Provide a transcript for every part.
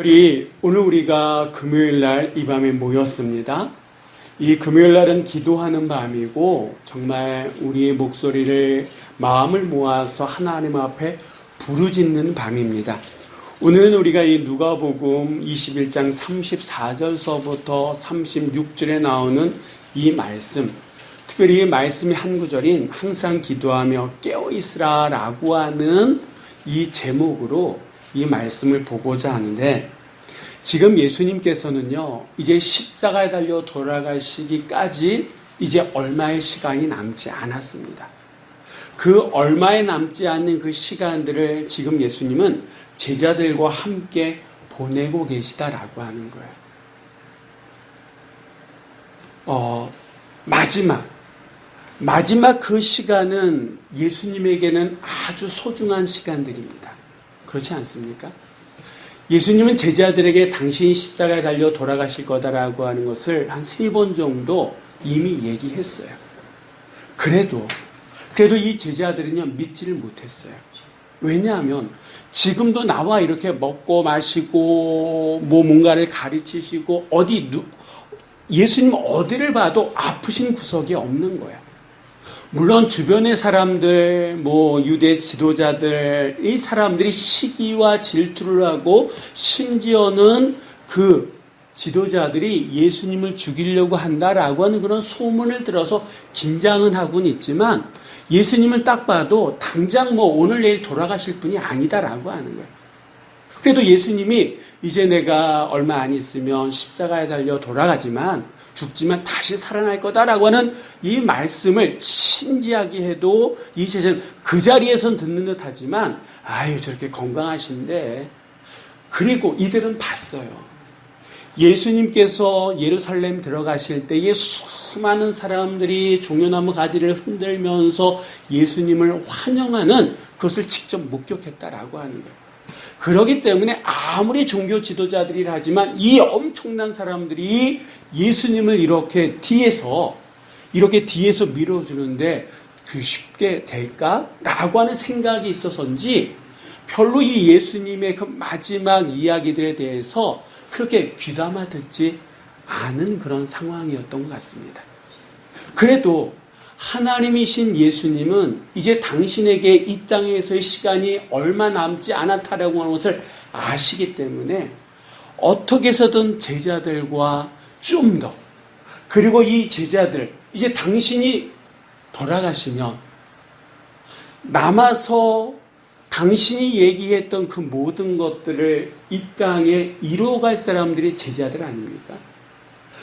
오늘 우리가 금요일날 이 밤에 모였습니다. 이 금요일날은 기도하는 밤이고 정말 우리의 목소리를 마음을 모아서 하나님 앞에 부르짖는 밤입니다. 오늘은 우리가 이 누가복음 21장 34절서부터 36절에 나오는 이 말씀, 특별히 이 말씀의 한 구절인 항상 기도하며 깨어있으라 라고 하는 이 제목으로 이 말씀을 보고자 하는데, 지금 예수님께서는요, 이제 십자가에 달려 돌아가시기까지 이제 얼마의 시간이 남지 않았습니다. 그 얼마에 남지 않는 그 시간들을 지금 예수님은 제자들과 함께 보내고 계시다라고 하는 거예요. 마지막 그 시간은 예수님에게는 아주 소중한 시간들입니다. 그렇지 않습니까? 예수님은 제자들에게 당신이 십자가에 달려 돌아가실 거다라고 하는 것을 한 3번 정도 이미 얘기했어요. 그래도 이 제자들은요, 믿지를 못했어요. 왜냐하면 지금도 나와 이렇게 먹고 마시고 뭔가를 가르치시고 예수님 어디를 봐도 아프신 구석이 없는 거예요. 물론 주변의 사람들, 유대 지도자들, 이 사람들이 시기와 질투를 하고 심지어는 그 지도자들이 예수님을 죽이려고 한다라고 하는 그런 소문을 들어서 긴장은 하고는 있지만 예수님을 딱 봐도 당장 오늘 내일 돌아가실 분이 아니다라고 하는 거예요. 그래도 예수님이 이제 내가 얼마 안 있으면 십자가에 달려 돌아가지만 죽지만 다시 살아날 거다라고 하는 이 말씀을 진지하게 해도 이 제자는 그 자리에선 듣는 듯 하지만 저렇게 건강하신데, 그리고 이들은 봤어요. 예수님께서 예루살렘 들어가실 때에 수많은 사람들이 종려나무 가지를 흔들면서 예수님을 환영하는 그것을 직접 목격했다라고 하는 거예요. 그렇기 때문에 아무리 종교 지도자들이라 하지만 이 엄청난 사람들이 예수님을 이렇게 뒤에서 밀어주는데 그 쉽게 될까라고 하는 생각이 있어서인지 별로 이 예수님의 그 마지막 이야기들에 대해서 그렇게 귀담아 듣지 않은 그런 상황이었던 것 같습니다. 그래도 하나님이신 예수님은 이제 당신에게 이 땅에서의 시간이 얼마 남지 않았다라고 하는 것을 아시기 때문에 어떻게 해서든 제자들과 좀 더, 그리고 이 제자들, 이제 당신이 돌아가시면 남아서 당신이 얘기했던 그 모든 것들을 이 땅에 이루어갈 사람들이 제자들 아닙니까?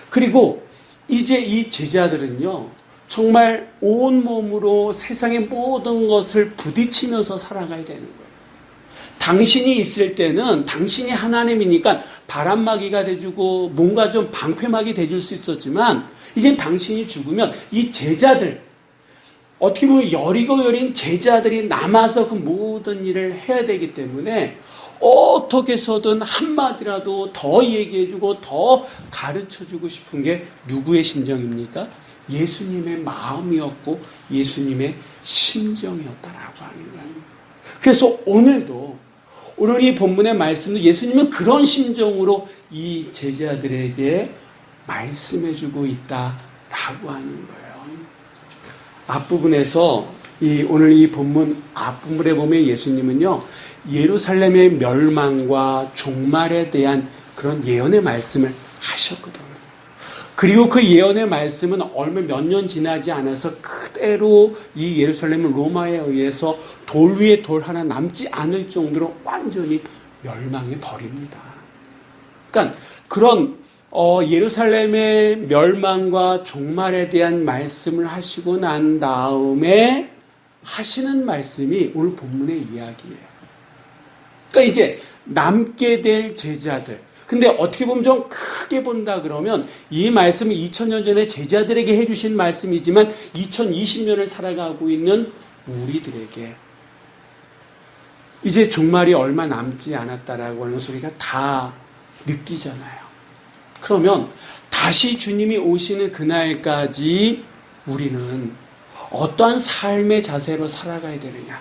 그리고 이제 이 제자들은요, 정말 온몸으로 세상의 모든 것을 부딪히면서 살아가야 되는 거예요. 당신이 있을 때는 당신이 하나님이니까 바람막이가 돼주고 뭔가 좀 방패막이 돼줄 수 있었지만, 이젠 당신이 죽으면 이 제자들, 어떻게 보면 여리고 여린 제자들이 남아서 그 모든 일을 해야 되기 때문에 어떻게 해서든 한마디라도 더 얘기해주고 더 가르쳐주고 싶은 게 누구의 심정입니까? 예수님의 마음이었고 예수님의 심정이었다라고 하는 거예요. 그래서 오늘 이 본문의 말씀도 예수님은 그런 심정으로 이 제자들에게 말씀해주고 있다라고 하는 거예요. 앞부분에서 오늘 이 본문 앞부분에 보면 예수님은요, 예루살렘의 멸망과 종말에 대한 그런 예언의 말씀을 하셨거든요. 그리고 그 예언의 말씀은 얼마 몇 년 지나지 않아서 그대로 이 예루살렘은 로마에 의해서 돌 위에 돌 하나 남지 않을 정도로 완전히 멸망해 버립니다. 그러니까 그런 예루살렘의 멸망과 종말에 대한 말씀을 하시고 난 다음에 하시는 말씀이 오늘 본문의 이야기예요. 그러니까 이제 남게 될 제자들, 근데 어떻게 보면 좀 크게 본다 그러면 이 말씀은 2000년 전에 제자들에게 해주신 말씀이지만 2020년을 살아가고 있는 우리들에게 이제 종말이 얼마 남지 않았다라고 하는 소리가 다 느끼잖아요. 그러면 다시 주님이 오시는 그날까지 우리는 어떠한 삶의 자세로 살아가야 되느냐,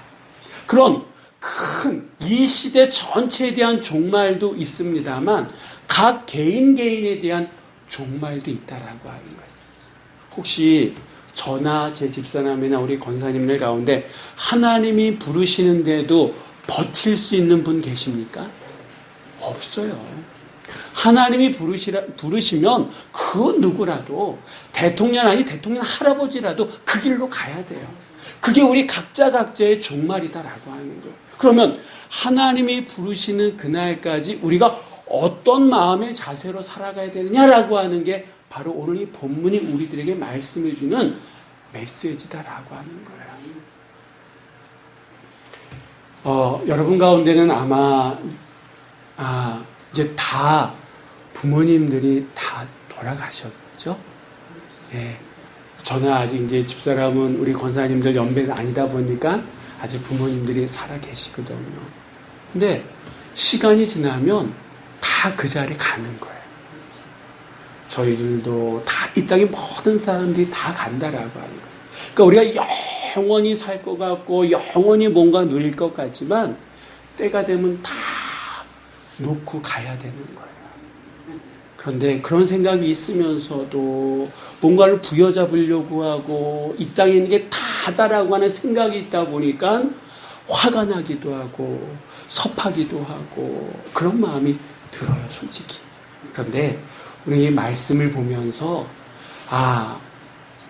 그런 큰 이 시대 전체에 대한 종말도 있습니다만 각 개인에 대한 종말도 있다라고 하는 거예요. 혹시 저나 제 집사람이나 우리 권사님들 가운데 하나님이 부르시는데도 버틸 수 있는 분 계십니까? 없어요. 하나님이 부르시면 그 누구라도 대통령 아니 대통령 할아버지라도 그 길로 가야 돼요. 그게 우리 각자의 종말이다라고 하는 거예요. 그러면 하나님이 부르시는 그날까지 우리가 어떤 마음의 자세로 살아가야 되느냐라고 하는 게 바로 오늘 이 본문이 우리들에게 말씀해 주는 메시지다라고 하는 거예요. 여러분 가운데는 아마 이제 다 부모님들이 다 돌아가셨죠? 예. 저는 아직 이제 집사람은 우리 권사님들 연배가 아니다 보니까 아직 부모님들이 살아 계시거든요. 근데 시간이 지나면 다 그 자리에 가는 거예요. 저희들도 다 이 땅의 모든 사람들이 다 간다라고 하는 거예요. 그러니까 우리가 영원히 살 것 같고 영원히 뭔가 누릴 것 같지만 때가 되면 다 놓고 가야 되는 거예요. 그런데 그런 생각이 있으면서도 뭔가를 부여잡으려고 하고 이 땅에 있는 게 다다라고 하는 생각이 있다 보니까 화가 나기도 하고 섭하기도 하고 그런 마음이 들어요, 솔직히. 그런데 우리 이 말씀을 보면서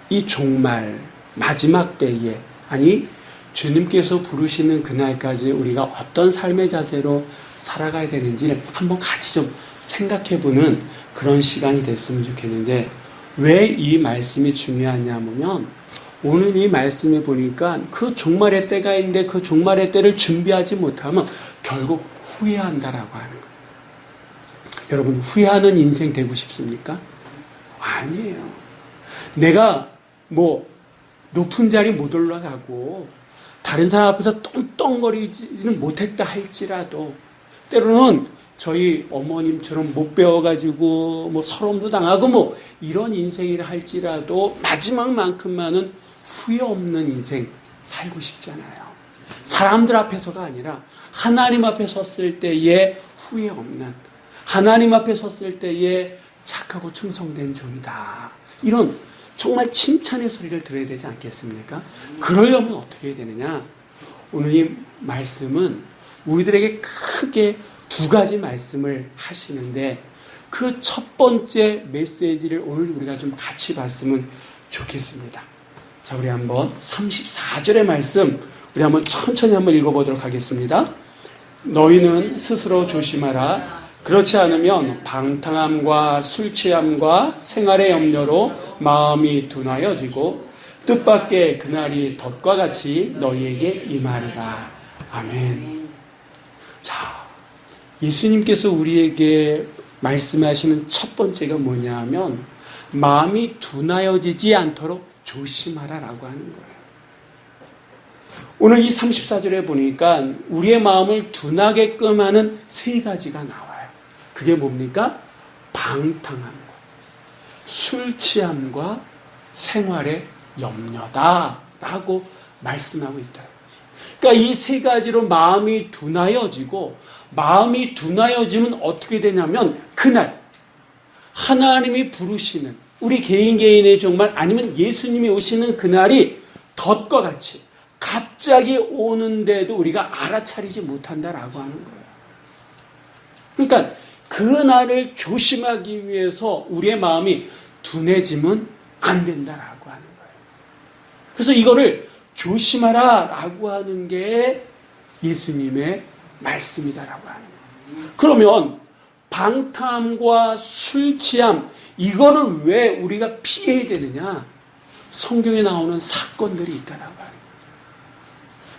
이 종말 마지막 때에 아니 주님께서 부르시는 그날까지 우리가 어떤 삶의 자세로 살아가야 되는지를 한번 같이 좀 생각해보는 그런 시간이 됐으면 좋겠는데 왜 이 말씀이 중요하냐면 오늘 이 말씀을 보니까 그 종말의 때가 있는데 그 종말의 때를 준비하지 못하면 결국 후회한다라고 하는 거예요. 여러분 후회하는 인생 되고 싶습니까? 아니에요. 내가 높은 자리 못 올라가고 다른 사람 앞에서 떵떵거리지는 못했다 할지라도 때로는 저희 어머님처럼 못 배워가지고 서름도 당하고 이런 인생이라 할지라도 마지막만큼만은 후회 없는 인생 살고 싶잖아요. 사람들 앞에서가 아니라 하나님 앞에 섰을 때에 후회 없는 하나님 앞에 섰을 때에 착하고 충성된 종이다. 이런 정말 칭찬의 소리를 들어야 되지 않겠습니까? 그러려면 어떻게 해야 되느냐? 오늘 이 말씀은 우리들에게 크게 두 가지 말씀을 하시는데 그 첫 번째 메시지를 오늘 우리가 좀 같이 봤으면 좋겠습니다. 자, 우리 한번 34절의 말씀 우리 한번 천천히 한번 읽어보도록 하겠습니다. 너희는 스스로 조심하라. 그렇지 않으면 방탕함과 술 취함과 생활의 염려로 마음이 둔하여지고 뜻밖의 그날이 덫과 같이 너희에게 임하리라. 아멘. 자, 예수님께서 우리에게 말씀하시는 첫 번째가 뭐냐면 마음이 둔하여지지 않도록 조심하라라고 하는 거예요. 오늘 이 34절에 보니까 우리의 마음을 둔하게끔 하는 세 가지가 나와요. 그게 뭡니까? 방탕함과 술 취함과 생활의 염려다라고 말씀하고 있다. 그러니까 이 세 가지로 마음이 둔하여지고 마음이 둔하여지면 어떻게 되냐면 그날 하나님이 부르시는 우리 개인의 종말 아니면 예수님이 오시는 그날이 덫과 같이 갑자기 오는데도 우리가 알아차리지 못한다라고 하는 거예요. 그러니까 그 날을 조심하기 위해서 우리의 마음이 둔해지면 안 된다라고 하는 거예요. 그래서 이거를 조심하라라고 하는 게 예수님의 말씀이다라고 하는 거예요. 그러면 방탕함과 술 취함 이거를 왜 우리가 피해야 되느냐? 성경에 나오는 사건들이 있다라고 하는 거예요.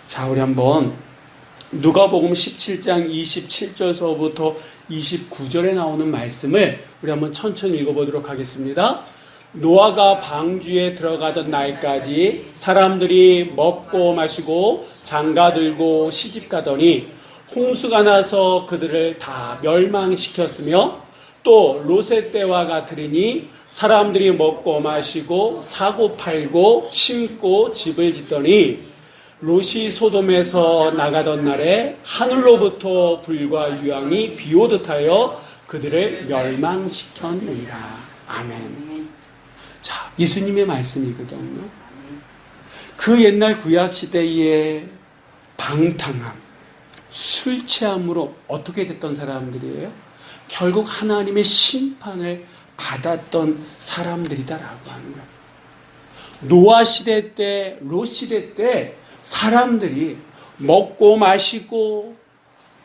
자, 우리 한번 누가복음 17장 27절서부터 29절에 나오는 말씀을 우리 한번 천천히 읽어보도록 하겠습니다. 노아가 방주에 들어가던 날까지 사람들이 먹고 마시고 장가들고 시집가더니 홍수가 나서 그들을 다 멸망시켰으며 또 롯의 때와 같으리니 사람들이 먹고 마시고 사고 팔고 심고 집을 짓더니 롯이 소돔에서 나가던 날에 하늘로부터 불과 유황이 비오듯 하여 그들을 멸망시켰느니라. 아멘. 자, 예수님의 말씀이거든요. 그 옛날 구약시대에 방탕함, 술 취함으로 어떻게 됐던 사람들이에요? 결국 하나님의 심판을 받았던 사람들이다라고 하는 거예요. 노아 시대 때, 롯 시대 때 사람들이 먹고 마시고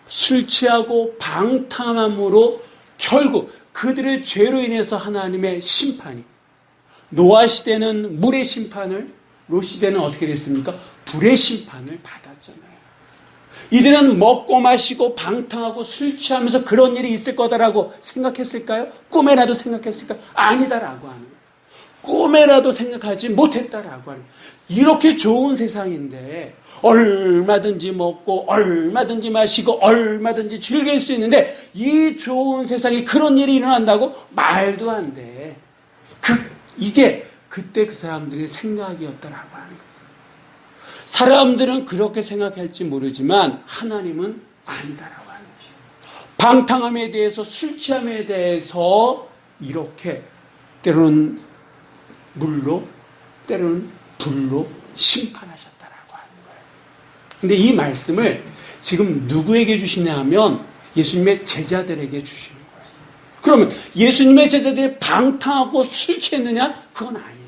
술 취하고 방탕함으로 결국 그들의 죄로 인해서 하나님의 심판이, 노아 시대는 물의 심판을, 롯 시대는 어떻게 됐습니까? 불의 심판을 받았잖아요. 이들은 먹고 마시고 방탕하고 술 취하면서 그런 일이 있을 거다라고 생각했을까요? 꿈에라도 생각했을까요? 아니다라고 하는 거예요. 꿈에라도 생각하지 못했다라고 하는 거예요. 이렇게 좋은 세상인데 얼마든지 먹고 얼마든지 마시고 얼마든지 즐길 수 있는데 이 좋은 세상에 그런 일이 일어난다고? 말도 안 돼. 이게 그때 그 사람들의 생각이었다라고 하는 거예요. 사람들은 그렇게 생각할지 모르지만 하나님은 아니다라고 하는 거예요. 방탕함에 대해서, 술 취함에 대해서 이렇게 때로는 물로, 때로는 불로 심판하셨다라고 하는 거예요. 근데 이 말씀을 지금 누구에게 주시냐 하면 예수님의 제자들에게 주시는 거예요. 그러면 예수님의 제자들이 방탕하고 술 취했느냐? 그건 아니에요.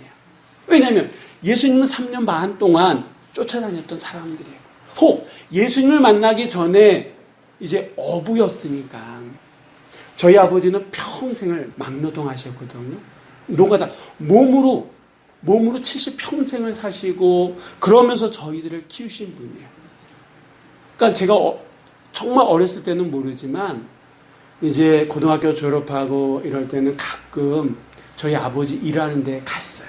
왜냐하면 예수님은 3년 반 동안 쫓아다녔던 사람들이에요. 혹 예수님을 만나기 전에 이제 어부였으니까 저희 아버지는 평생을 막노동 하셨거든요. 노가다 몸으로 70평생을 사시고 그러면서 저희들을 키우신 분이에요. 그러니까 제가 정말 어렸을 때는 모르지만 이제 고등학교 졸업하고 이럴 때는 가끔 저희 아버지 일하는 데 갔어요.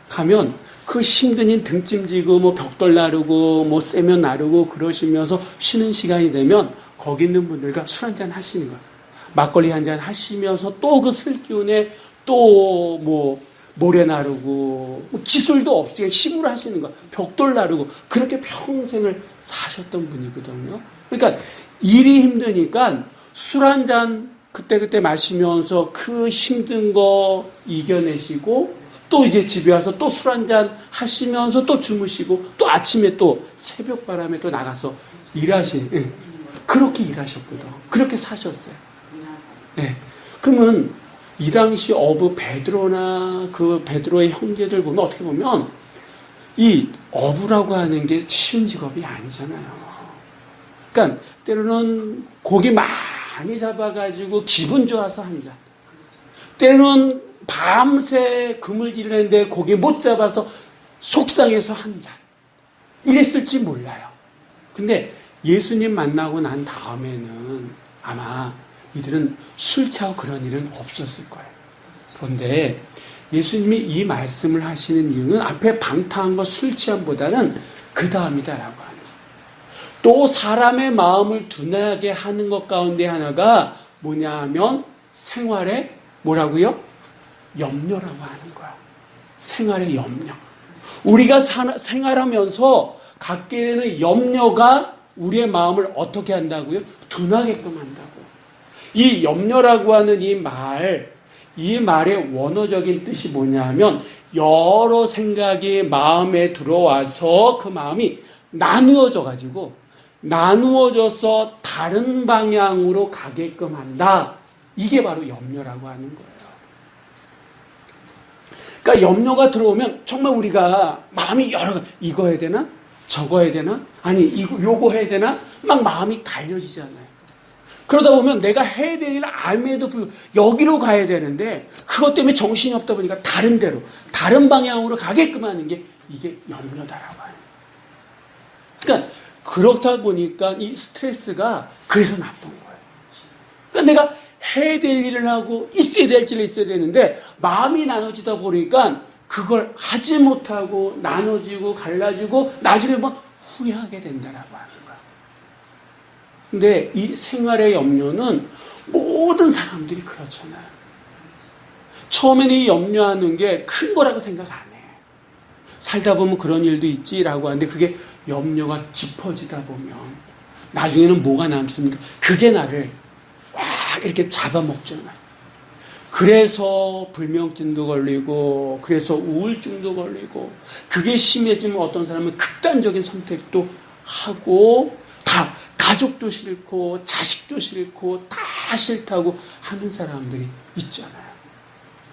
가면 그 힘든 일 등짐지고 뭐 벽돌 나르고 뭐 쇠면 나르고 그러시면서 쉬는 시간이 되면 거기 있는 분들과 술 한잔 하시는 거예요. 막걸리 한잔 하시면서 또 그 슬기운에 또 뭐 모래 나르고 뭐 기술도 없이 힘으로 하시는 거예요. 벽돌 나르고 그렇게 평생을 사셨던 분이거든요. 그러니까 일이 힘드니까 술 한잔 그때 마시면서 그 힘든 거 이겨내시고 또 이제 집에 와서 또 술 한잔 하시면서 또 주무시고 또 아침에 또 새벽바람에 또 나가서 그렇게 일하셨거든. 그렇게 사셨어요. 네. 그러면 이 당시 어부 베드로나 그 베드로의 형제들 보면 어떻게 보면 이 어부라고 하는 게 쉬운 직업이 아니잖아요. 그러니까 때로는 고기 많이 잡아가지고 기분 좋아서 한 잔, 때로는 밤새 그물질하는데 고기 못 잡아서 속상해서 한 잔, 이랬을지 몰라요. 근데 예수님 만나고 난 다음에는 아마 이들은 술 취하고 그런 일은 없었을 거예요. 그런데 예수님이 이 말씀을 하시는 이유는 앞에 방탕한 것, 술 취함보다는 그 다음이다라고 하는 거예요. 또 사람의 마음을 둔하게 하는 것 가운데 하나가 뭐냐 하면 생활의 뭐라고요? 염려라고 하는 거야. 생활의 염려. 우리가 생활하면서 갖게 되는 염려가 우리의 마음을 어떻게 한다고요? 둔하게끔 한다고. 이 염려라고 하는 이 말의 원어적인 뜻이 뭐냐 하면 여러 생각이 마음에 들어와서 그 마음이 나누어져서 다른 방향으로 가게끔 한다. 이게 바로 염려라고 하는 거예요. 그러니까 염려가 들어오면 정말 우리가 마음이 이거 해야 되나? 저거 해야 되나? 아니 요거 해야 되나? 막 마음이 갈려지잖아요. 그러다 보면 내가 해야 될 일을 알면도 여기로 가야 되는데 그것 때문에 정신이 없다 보니까 다른 데로, 다른 방향으로 가게끔 하는 게 이게 염려다라고 해요. 그러니까 그렇다 보니까 이 스트레스가 그래서 나쁜 거예요. 그러니까 내가 해야 될 일을 하고 있어야 될 일을 있어야 되는데 마음이 나눠지다 보니까 그걸 하지 못하고 나눠지고 갈라지고 나중에 막 후회하게 된다라고 하는 거야. 근데 이 생활의 염려는 모든 사람들이 그렇잖아요. 처음에는 이 염려하는 게 큰 거라고 생각 안 해. 살다 보면 그런 일도 있지라고 하는데 그게 염려가 깊어지다 보면 나중에는 뭐가 남습니까? 그게 나를 막 이렇게 잡아먹잖아요. 그래서 불면증도 걸리고 그래서 우울증도 걸리고 그게 심해지면 어떤 사람은 극단적인 선택도 하고 다 가족도 싫고 자식도 싫고 다 싫다고 하는 사람들이 있잖아요.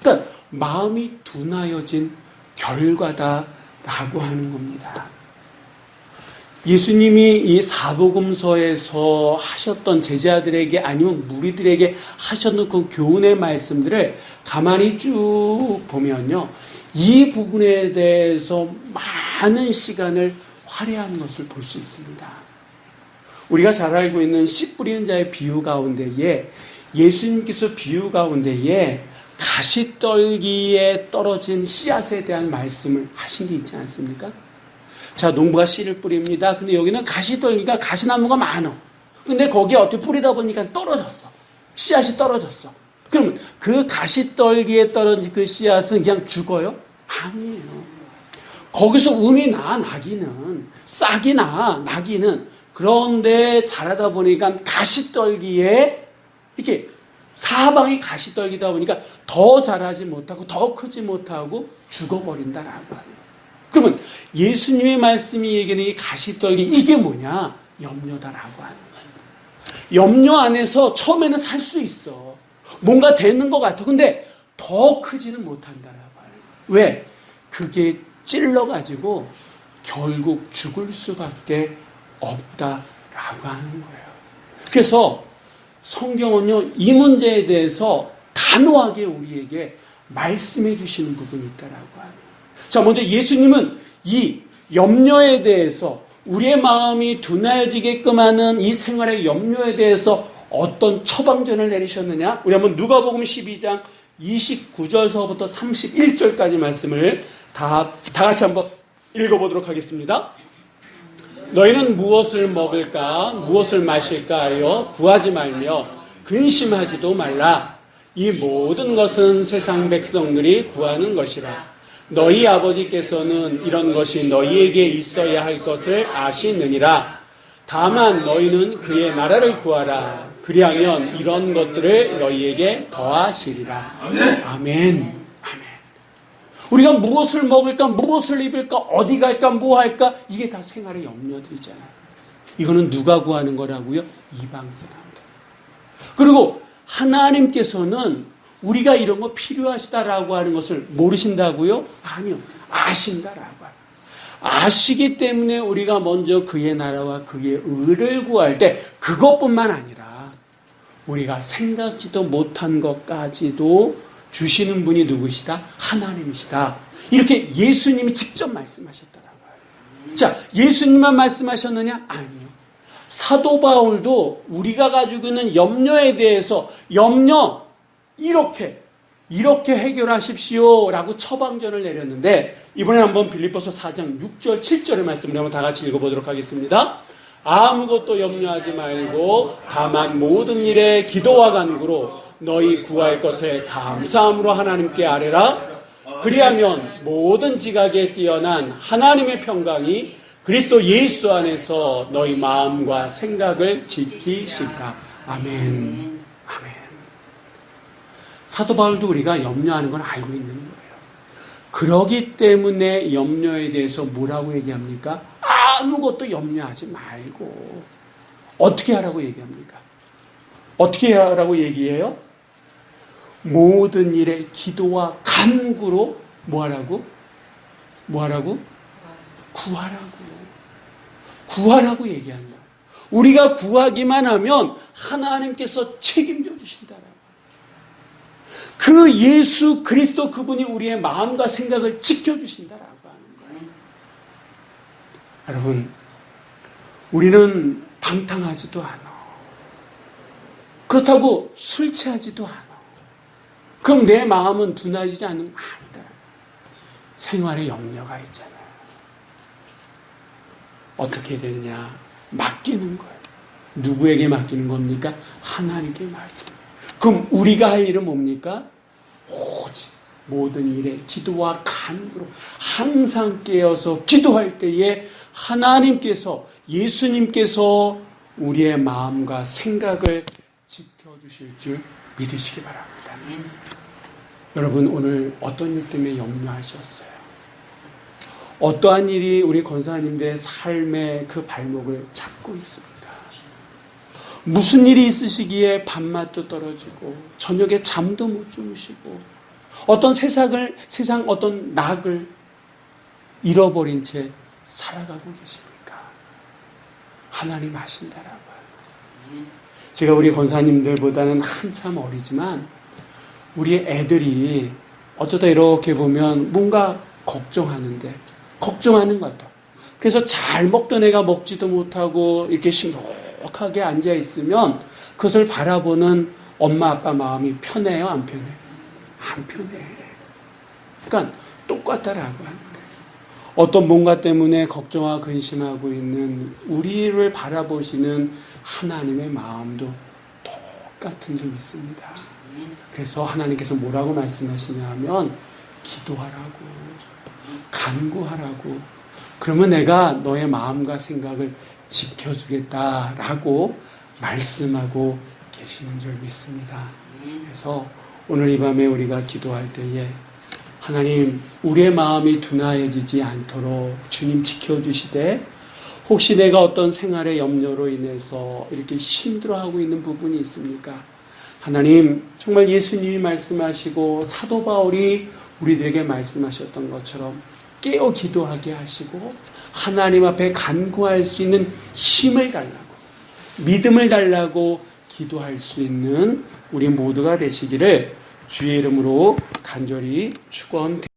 그러니까 마음이 둔하여진 결과다라고 하는 겁니다. 예수님이 이 사복음서에서 하셨던 제자들에게 아니면 무리들에게 하셨던 그 교훈의 말씀들을 가만히 쭉 보면요. 이 부분에 대해서 많은 시간을 할애하는 것을 볼 수 있습니다. 우리가 잘 알고 있는 씨 뿌리는 자의 비유 가운데에 예수님께서 비유 가운데에 가시떨기에 떨어진 씨앗에 대한 말씀을 하신 게 있지 않습니까? 자, 농부가 씨를 뿌립니다. 근데 여기는 가시떨기가 가시나무가 많아. 근데 거기에 어떻게 뿌리다 보니까 떨어졌어. 씨앗이 떨어졌어. 그러면 그 가시떨기에 떨어진 그 씨앗은 그냥 죽어요? 아니에요. 거기서 음이 나기는 싹이 나기는 그런데 자라다 보니까 가시떨기에 이렇게 사방이 가시떨기다 보니까 더 자라지 못하고 더 크지 못하고 죽어버린다라고 합니다. 그러면 예수님의 말씀이 얘기하는 이 가시떨기 이게 뭐냐? 염려다라고 하는 거예요. 염려 안에서 처음에는 살 수 있어. 뭔가 되는 것 같아. 근데 더 크지는 못한다라고 하는 거예요. 왜? 그게 찔러가지고 결국 죽을 수밖에 없다라고 하는 거예요. 그래서 성경은요, 이 문제에 대해서 단호하게 우리에게 말씀해 주시는 부분이 있다라고 합니다. 자, 먼저 예수님은 이 염려에 대해서 우리의 마음이 둔해지게끔 하는 이 생활의 염려에 대해서 어떤 처방전을 내리셨느냐? 우리 한번 누가복음 12장 29절서부터 31절까지 말씀을 다 같이 한번 읽어보도록 하겠습니다. 너희는 무엇을 먹을까 무엇을 마실까 하여 구하지 말며 근심하지도 말라. 이 모든 것은 세상 백성들이 구하는 것이라. 너희 아버지께서는 이런 것이 너희에게 있어야 할 것을 아시느니라. 다만 너희는 그의 나라를 구하라. 그리하면 이런 것들을 너희에게 더하시리라. 아멘. 우리가 무엇을 먹을까, 무엇을 입을까, 어디 갈까, 뭐 할까, 이게 다 생활의 염려들이잖아요. 이거는 누가 구하는 거라고요? 이방 사람들. 그리고 하나님께서는 우리가 이런 거 필요하시다라고 하는 것을 모르신다고요? 아니요. 아신다라고 해요. 아시기 때문에 우리가 먼저 그의 나라와 그의 의를 구할 때 그것뿐만 아니라 우리가 생각지도 못한 것까지도 주시는 분이 누구시다? 하나님이시다. 이렇게 예수님이 직접 말씀하셨다라고 해요. 자, 예수님만 말씀하셨느냐? 아니요. 사도 바울도 우리가 가지고 있는 염려에 대해서 염려 이렇게 해결하십시오라고 처방전을 내렸는데 이번에 한번 빌립보서 4장 6절 7절의 말씀을 한번 다 같이 읽어보도록 하겠습니다. 아무것도 염려하지 말고 다만 모든 일에 기도와 간구로 너희 구할 것을 감사함으로 하나님께 아뢰라. 그리하면 모든 지각에 뛰어난 하나님의 평강이 그리스도 예수 안에서 너희 마음과 생각을 지키시리라. 아멘. 아멘. 사도 바울도 우리가 염려하는 걸 알고 있는 거예요. 그러기 때문에 염려에 대해서 뭐라고 얘기합니까? 아무것도 염려하지 말고 어떻게 하라고 얘기합니까? 어떻게 하라고 얘기해요? 모든 일에 기도와 간구로 뭐하라고? 구하라고 얘기한다. 우리가 구하기만 하면 하나님께서 책임져 주신다라고. 그 예수 그리스도 그분이 우리의 마음과 생각을 지켜주신다라고 하는 거예요. 여러분, 우리는 방탕하지도 않아. 그렇다고 술 취하지도 않아. 그럼 내 마음은 둔해지지 않는 거 아니다. 생활에 염려가 있잖아요. 어떻게 되느냐? 맡기는 거예요. 누구에게 맡기는 겁니까? 하나님께 맡기는 거예요. 그럼 우리가 할 일은 뭡니까? 오직 모든 일에 기도와 간구로 항상 깨어서 기도할 때에 하나님께서, 예수님께서 우리의 마음과 생각을 지켜주실 줄 믿으시기 바랍니다. 여러분, 오늘 어떤 일 때문에 염려하셨어요? 어떠한 일이 우리 권사님들의 삶의 그 발목을 잡고 있습니다. 무슨 일이 있으시기에 밥맛도 떨어지고 저녁에 잠도 못 주무시고 어떤 세상 어떤 낙을 잃어버린 채 살아가고 계십니까? 하나님 아신다라고요. 제가 우리 권사님들보다는 한참 어리지만 우리 애들이 어쩌다 이렇게 보면 뭔가 걱정하는 것 같아. 그래서 잘 먹던 애가 먹지도 못하고 이렇게 심각하게 앉아 있으면 그것을 바라보는 엄마 아빠 마음이 편해요, 안 편해? 안 편해. 그러니까 똑같다라고 하는 거예요. 어떤 뭔가 때문에 걱정하고 근심하고 있는 우리를 바라보시는 하나님의 마음도 똑같은 점 있습니다. 그래서 하나님께서 뭐라고 말씀하시냐 하면 기도하라고, 간구하라고, 그러면 내가 너의 마음과 생각을 지켜주겠다라고 말씀하고 계시는 줄 믿습니다. 그래서 오늘 이 밤에 우리가 기도할 때에 하나님, 우리의 마음이 둔하여지지 않도록 주님 지켜주시되, 혹시 내가 어떤 생활의 염려로 인해서 이렇게 힘들어하고 있는 부분이 있습니까? 하나님, 정말 예수님이 말씀하시고 사도 바울이 우리들에게 말씀하셨던 것처럼 깨어 기도하게 하시고 하나님 앞에 간구할 수 있는 힘을 달라고, 믿음을 달라고 기도할 수 있는 우리 모두가 되시기를 주의 이름으로 간절히 축원드립니다.